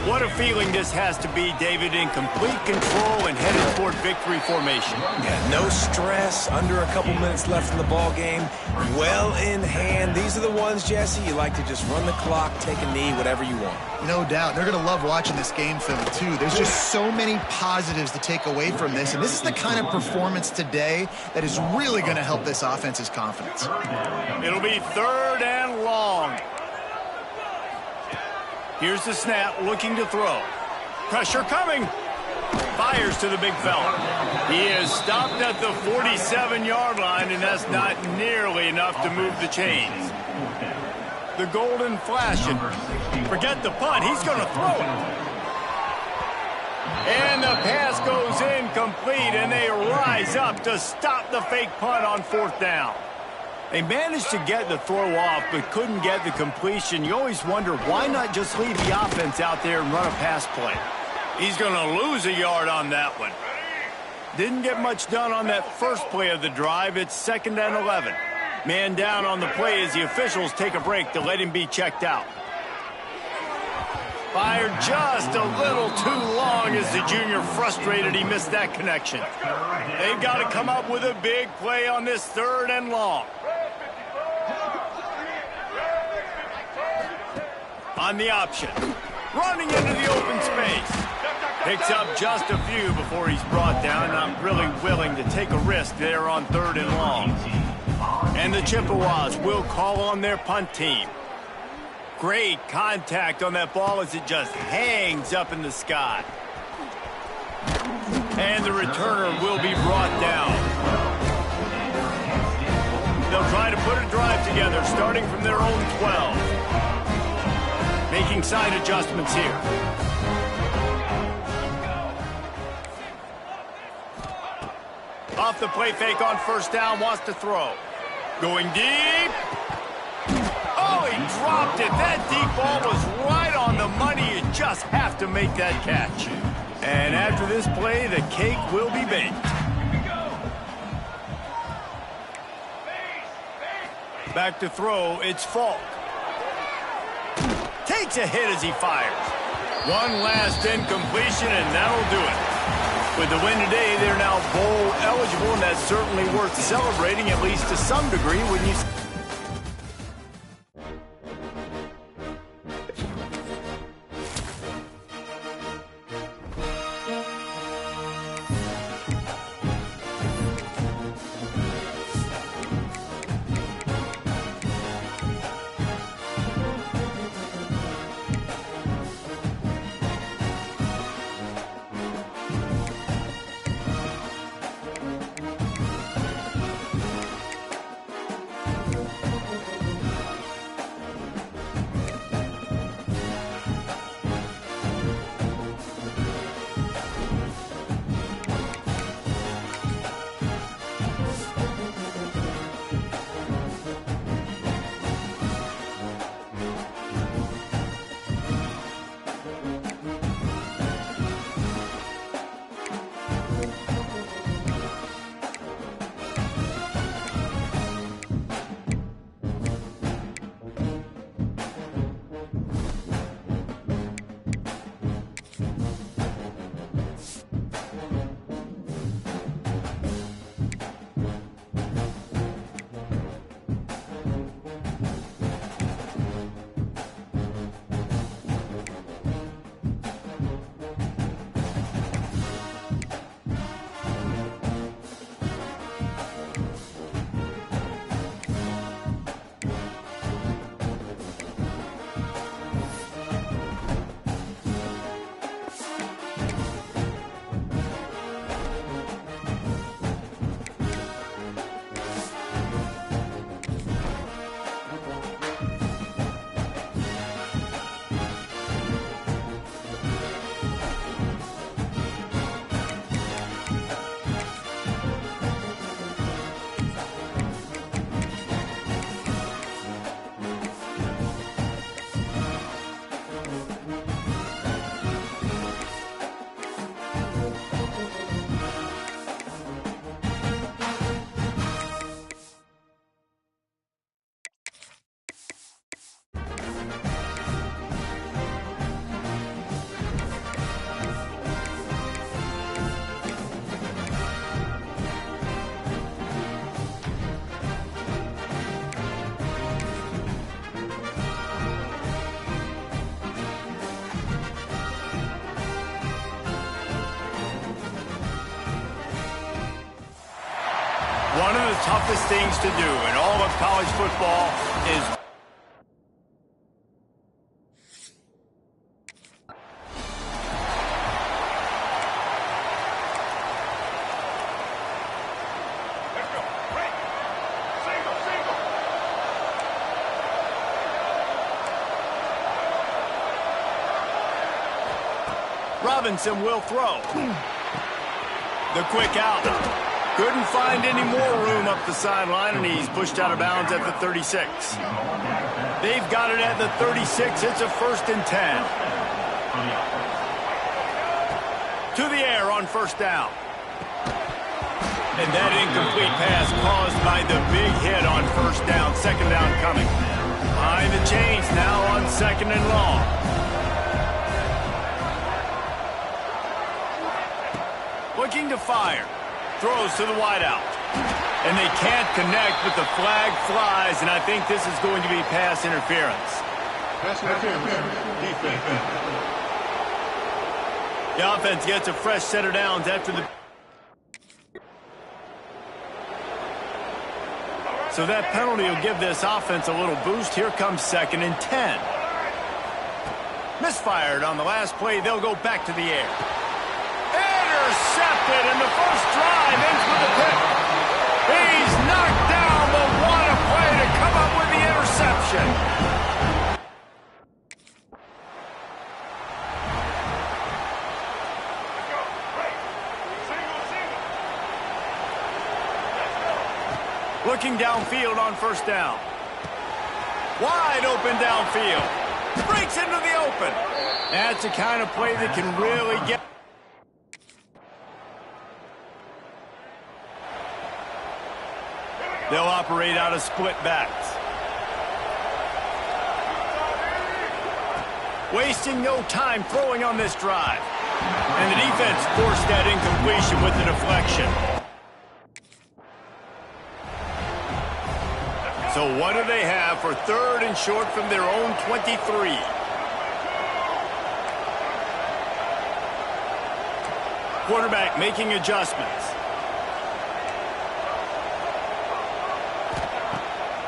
What a feeling this has to be, David, in complete control and headed toward victory formation. Yeah, no stress, under a couple minutes left in the ball game, well in hand. These are the ones, Jesse, you like to just run the clock, take a knee, whatever you want. No doubt. They're going to love watching this game film, too. There's just so many positives to take away from this, and this is the kind of performance today that is really going to help this offense's confidence. It'll be 3rd and long. Here's the snap, looking to throw. Pressure coming. Fires to the big fella. He is stopped at the 47-yard line, and that's not nearly enough to move the chains. The golden flashing. Forget the punt. He's going to throw it. And the pass goes incomplete, and they rise up to stop the fake punt on 4th down. They managed to get the throw off, but couldn't get the completion. You always wonder, why not just leave the offense out there and run a pass play? He's going to lose a yard on that one. Didn't get much done on that first play of the drive. It's 2nd and 11. Man down on the play as the officials take a break to let him be checked out. Fired just a little too long as the junior frustrated he missed that connection. They've got to come up with a big play on this 3rd and long. On the option. Running into the open space. Picks up just a few before he's brought down. Not really willing to take a risk there on 3rd and long. And the Chippewas will call on their punt team. Great contact on that ball as it just hangs up in the sky. And the returner will be brought down. They'll try to put a drive together starting from their own 12. Making side adjustments here. Off the play fake on 1st down, wants to throw. Going deep. Oh, he dropped it. That deep ball was right on the money. You just have to make that catch. And after this play, the cake will be baked. Back to throw, it's Falk. Takes a hit as he fires. One last incompletion, and that'll do it. With the win today, they're now bowl eligible, and that's certainly worth celebrating, at least to some degree, when you... One of the toughest things to do in all of college football is Robinson will throw. The quick out. Couldn't find any more room up the sideline, and he's pushed out of bounds at the 36. They've got it at the 36. It's a 1st and 10. To the air on 1st down. And that incomplete pass caused by the big hit on first down, second down coming. Behind the chains now on second and long. Looking to fire. Throws to the wideout. And they can't connect, but the flag flies, and I think this is going to be pass interference. Pass interference. Defense. The offense gets a fresh set of downs after the... So that penalty will give this offense a little boost. Here comes second and 10. Misfired on the last play. They'll go back to the air. Intercepted, and the first drive ends with a pick. He's knocked down, but what a play to come up with the interception. Looking downfield on first down. Wide open downfield. Breaks into the open. That's the kind of play that can really get... They'll operate out of split backs. Wasting no time throwing on this drive. And the defense forced that incompletion with the deflection. So what do they have for third and short from their own 23? Quarterback making adjustments.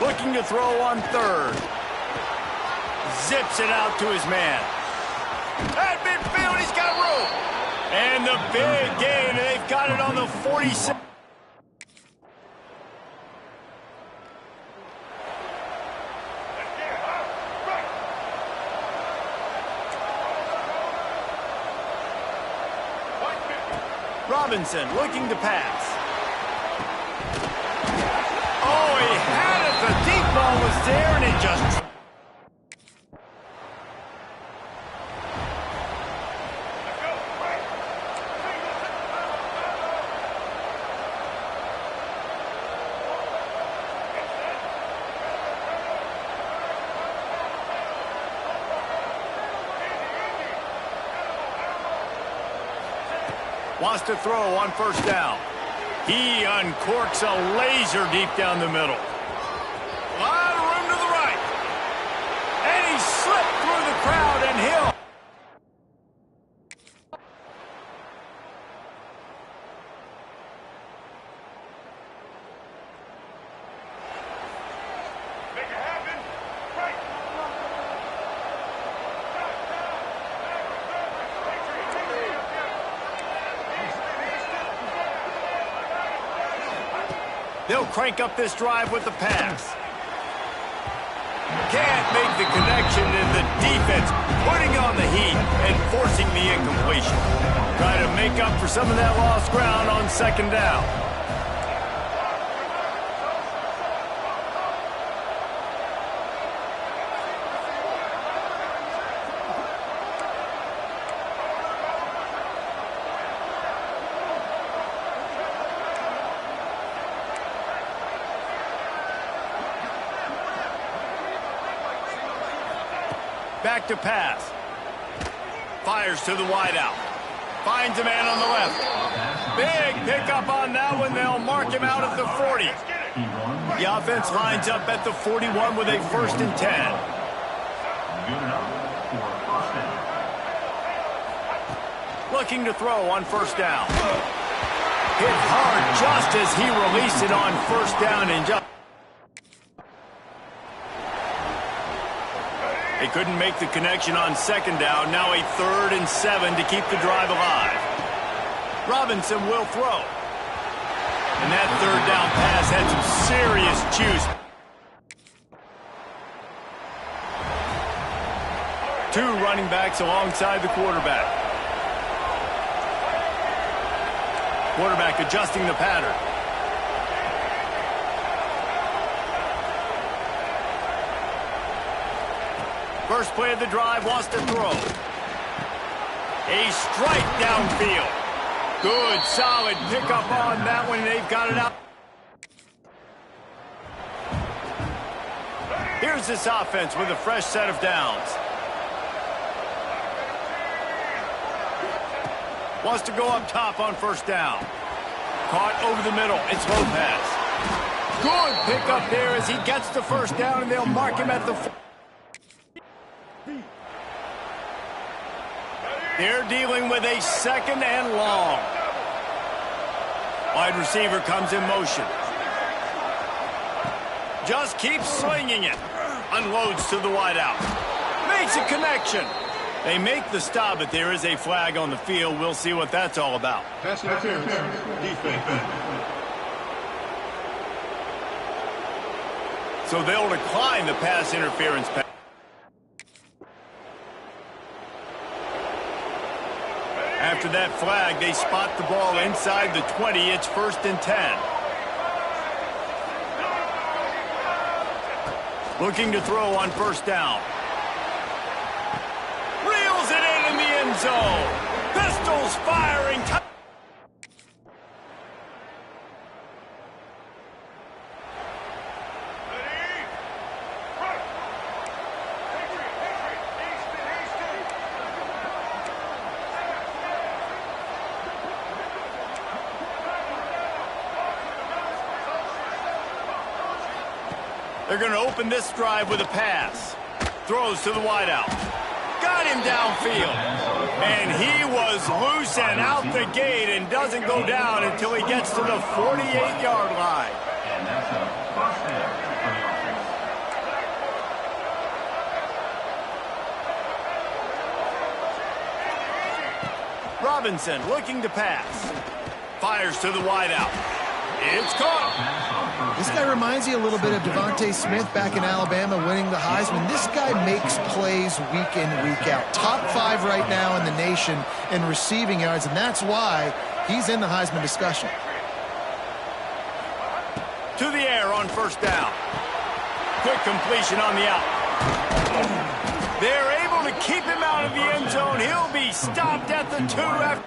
Looking to throw on third. Zips it out to his man. At midfield, he's got room. And the big gain, they've got it on the 46. Robinson looking to pass. Oh, he had it. The deep ball was there, and it just... Wants to throw on first down. He uncorks a laser deep down the middle. A lot of room to the right. And he slipped through the crowd and Hill. Make it happen. Right. They'll crank up this drive with the pass. Can't make the connection, and the defense putting on the heat and forcing the incompletion. Try to make up for some of that lost ground on second down. Back to pass. Fires to the wideout. Finds a man on the left. Big pickup on that one. They'll mark him out at the 40. The offense lines up at the 41 with a 1st and 10. Looking to throw on first down. Hit hard just as he released it on first down and just... They couldn't make the connection on second down. Now a 3rd and 7 to keep the drive alive. Robinson will throw. And that 3rd down pass had some serious juice. 2 running backs alongside the quarterback. Quarterback adjusting the pattern. First play of the drive, wants to throw. A strike downfield. Good, solid pickup on that one. They've got it out. Here's this offense with a fresh set of downs. Wants to go up top on first down. Caught over the middle. It's Lopez. Good pickup there as he gets the first down, and they'll mark him at the... They're dealing with a second and long. Wide receiver comes in motion. Just keeps swinging it. Unloads to the wideout. Makes a connection. They make the stop, but there is a flag on the field. We'll see what that's all about. Pass interference. Defense. So they'll decline the pass interference pass. After that flag, they spot the ball inside the 20. It's 1st and 10. Looking to throw on first down. Reels it in the end zone. Pistols firing. They're going to open this drive with a pass. Throws to the wideout. Got him downfield. And he was loose and out the gate and doesn't go down until he gets to the 48-yard line. And that's a first down for the offense. Robinson looking to pass. Fires to the wideout. It's caught. This guy reminds you a little bit of Devontae Smith back in Alabama winning the Heisman. This guy makes plays week in, week out. Top 5 right now in the nation in receiving yards, and that's why he's in the Heisman discussion. To the air on first down. Quick completion on the out. They're able to keep him out of the end zone. He'll be stopped at the 2 after.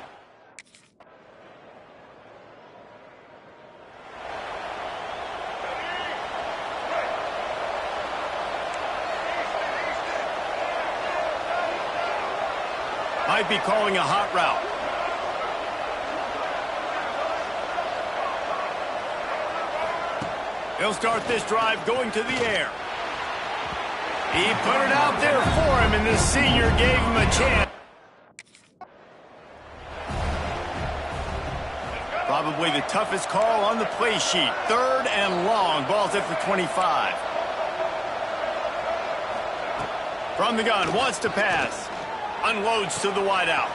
Might be calling a hot route. He'll start this drive going to the air. He put it out there for him, and the senior gave him a chance. Probably the toughest call on the play sheet. 3rd and long. Ball's at the 25. From the gun, wants to pass. Unloads to the wideout.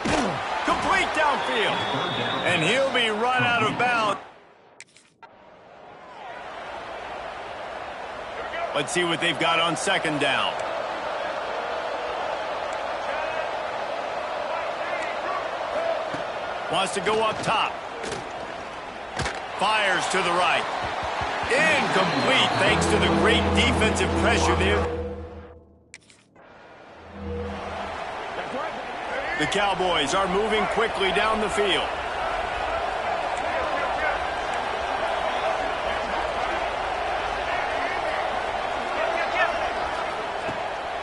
Complete downfield. And he'll be run out of bounds. Let's see what they've got on second down. Wants to go up top. Fires to the right. Incomplete thanks to the great defensive pressure there. The Cowboys are moving quickly down the field.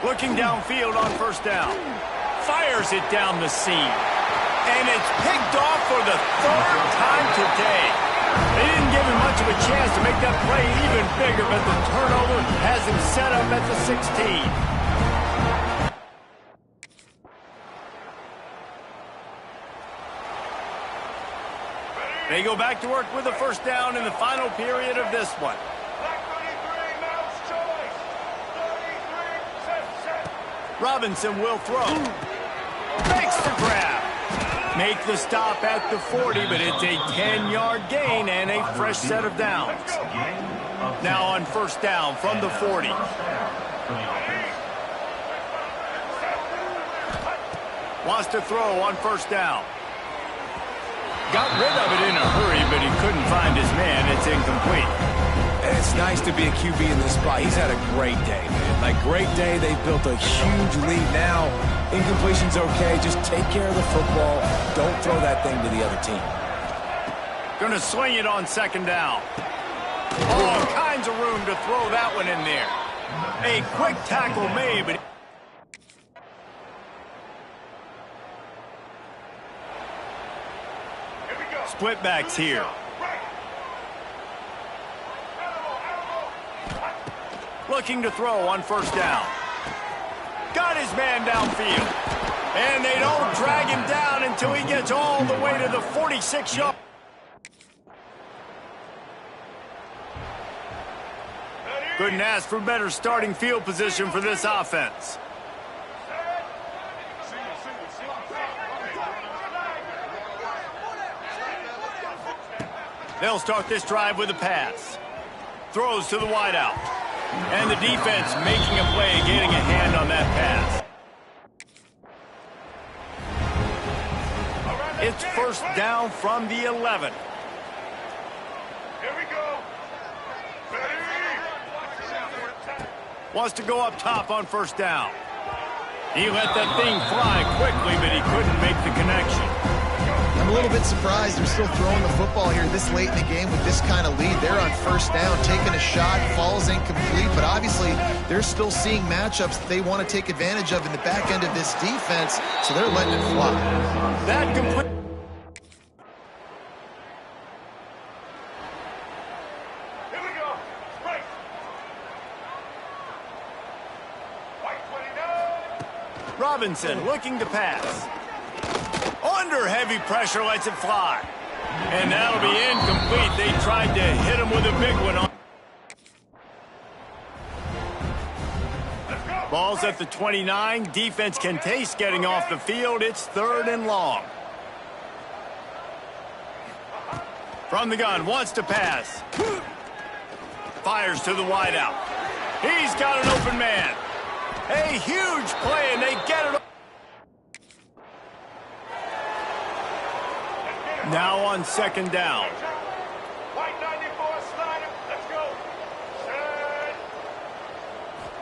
Looking downfield on first down. Fires it down the seam. And it's picked off for the 3rd time today. They didn't give him much of a chance to make that play even bigger, but the turnover has him set up at the 16. They go back to work with a first down in the final period of this one. Robinson will throw. Makes the grab. Make the stop at the 40, but it's a 10-yard gain and a fresh set of downs. Now on first down from the 40. Wants to throw on first down. Got rid of it in a hurry, but he couldn't find his man. It's incomplete. It's nice to be a QB in this spot. He's had a great day, man. Like, great day. They've built a huge lead now. Incompletion's okay. Just take care of the football. Don't throw that thing to the other team. Gonna swing it on second down. All kinds of room to throw that one in there. A quick tackle made, but... Split backs here. Looking to throw on first down. Got his man downfield. And they don't drag him down until he gets all the way to the 46-yard. Couldn't ask for better starting field position for this offense. They'll start this drive with a pass. Throws to the wideout. And the defense making a play, getting a hand on that pass. It's first down from the 11. Here we go. Wants to go up top on first down. He let that thing fly quickly, but he couldn't make the connection. I'm a little bit surprised they're still throwing the football here this late in the game with this kind of lead. They're on first down, taking a shot, falls incomplete, but obviously they're still seeing matchups that they want to take advantage of in the back end of this defense, so they're letting it fly. That complete. Here we go. Right. White 29. Robinson looking to pass. Under heavy pressure, lets it fly. And that'll be incomplete. They tried to hit him with a big one. Ball's at the 29. Defense can taste getting off the field. It's third and long. From the gun, wants to pass. Fires to the wideout. He's got an open man. A huge play, and they get it. Now on second down. White 94 Snyder. Let's go.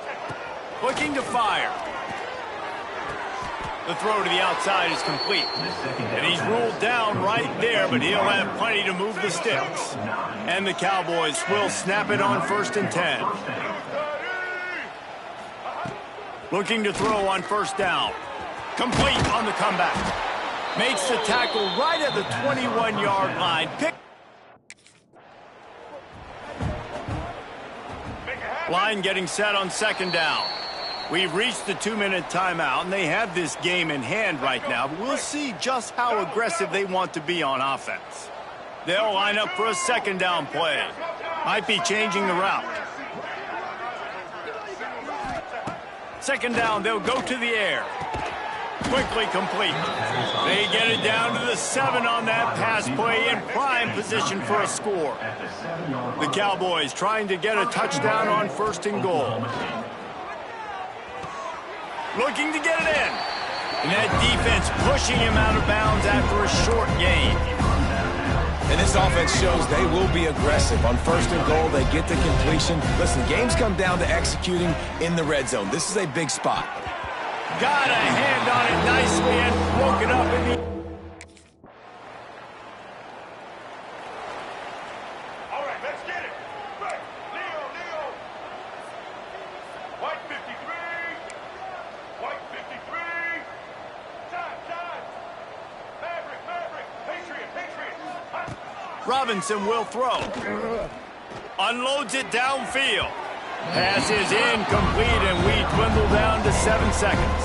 Set. Looking to fire. The throw to the outside is complete. And he's ruled down right there, but he'll have plenty to move the sticks. And the Cowboys will snap it on first and 10. Looking to throw on first down. Complete on the comeback. Makes the tackle right at the 21-yard line. Line getting set on second down. We've reached the 2-minute timeout, and they have this game in hand right now. But we'll see just how aggressive they want to be on offense. They'll line up for a second down play. Might be changing the route. Second down, they'll go to the air. Quickly complete. They get it down to the 7 on that pass play, in prime position for a score. The Cowboys trying to get a touchdown on first and goal. Looking to get it in. And that defense pushing him out of bounds after a short gain. And this offense shows they will be aggressive. On first and goal, they get the completion. Listen, games come down to executing in the red zone. This is a big spot. Got a hand on it nicely and broke it up in the... All right, let's get it. Right. Leo. White 53. White 53. Time. Maverick. Patriot. Robinson will throw. Unloads it downfield. Pass is incomplete, and we dwindle down to 7 seconds.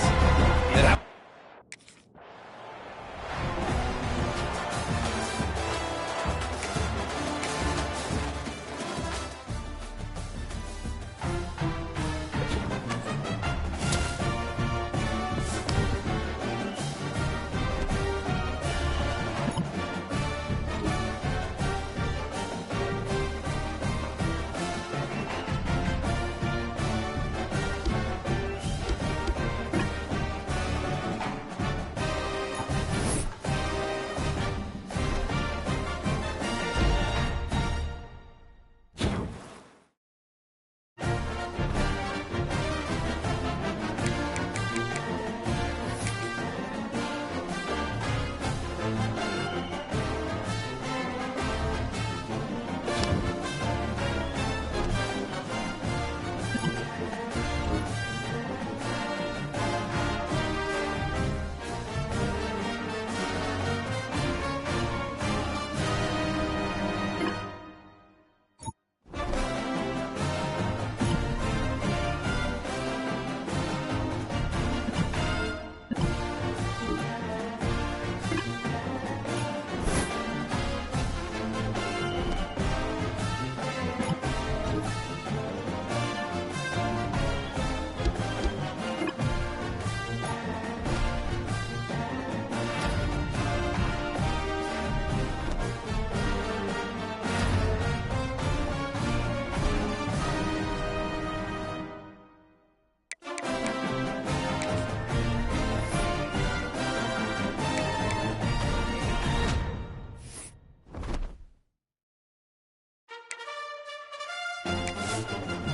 Yes.